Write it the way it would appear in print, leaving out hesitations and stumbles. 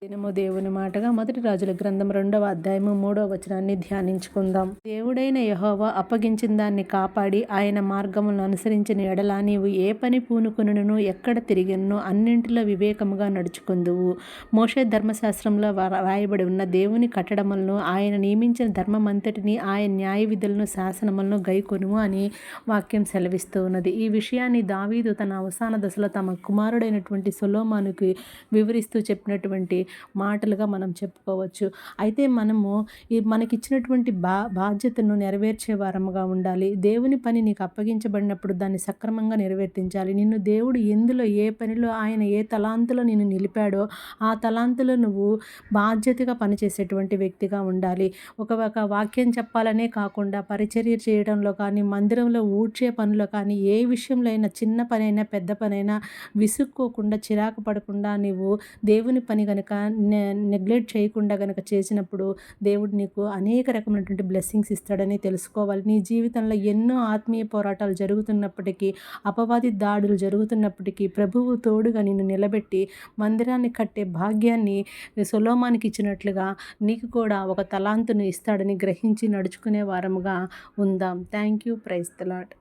దినము దేవుని మాటగా మొదటి రాజుల గ్రంథం 2వ అధ్యాయము 3వ వచనాన్ని ధ్యానించుకుందాం. దేవుడైన యెహోవా అప్పగించిన దాన్ని కాపాడి ఆయన మార్గములను అనుసరించిన ఎడల నీవు ఏ పని పూనుకొనును ఎక్కడ తిరిగినను అన్నింటిలో వివేకముగా నడుచుకుందువు. మోషే ధర్మశాస్త్రంలో రాయబడి ఉన్న దేవుని కట్టడములను ఆయన నియమించిన ధర్మమంతటిని ఆయన న్యాయ విధులను శాసనములను గైకొనుము అని వాక్యం సెలవిస్తూ ఉన్నది. ఈ విషయాన్ని దావీదు తన అవసాన దశలో తమ కుమారుడైనటువంటి సొలొమోనుకి వివరిస్తూ చెప్పినటువంటి మాటలుగా మనం చెప్పుకోవచ్చు. అయితే మనము మనకిచ్చినటువంటి బాధ్యతను నెరవేర్చే వారముగా ఉండాలి. దేవుని పని నీకు అప్పగించబడినప్పుడు దాన్ని సక్రమంగా నెరవేర్తించాలి. నిన్ను దేవుడు ఎందులో ఏ పనిలో ఆయన ఏ తలాంతులో నిన్ను నిలిపాడో ఆ తలాంతులో నువ్వు బాధ్యతగా పనిచేసేటువంటి వ్యక్తిగా ఉండాలి. ఒక వాక్యం చెప్పాలనే కాకుండా పరిచర్య చేయడంలో కానీ, మందిరంలో ఊడ్చే పనిలో కానీ, ఏ విషయంలో అయినా చిన్న పనైనా పెద్ద పనైనా విసుక్కోకుండా చిరాకు పడకుండా నీవు దేవుని పని కనుక నెగ్లెక్ట్ చేయకుండా కనుక చేసినప్పుడు దేవుడు నీకు అనేక రకమైనటువంటి బ్లెస్సింగ్స్ ఇస్తాడని తెలుసుకోవాలి. నీ జీవితంలో ఎన్నో ఆత్మీయ పోరాటాలు జరుగుతున్నప్పటికీ, అపవాది దాడులు జరుగుతున్నప్పటికీ ప్రభువు తోడుగా నిన్ను నిలబెట్టి మందిరాన్ని కట్టే భాగ్యాన్ని సొలొమోనుకి ఇచ్చినట్లుగా నీకు కూడా ఒక తలాంతును ఇస్తాడని గ్రహించి నడుచుకునే వారముగా ఉందాం. Thank you. Praise the lord.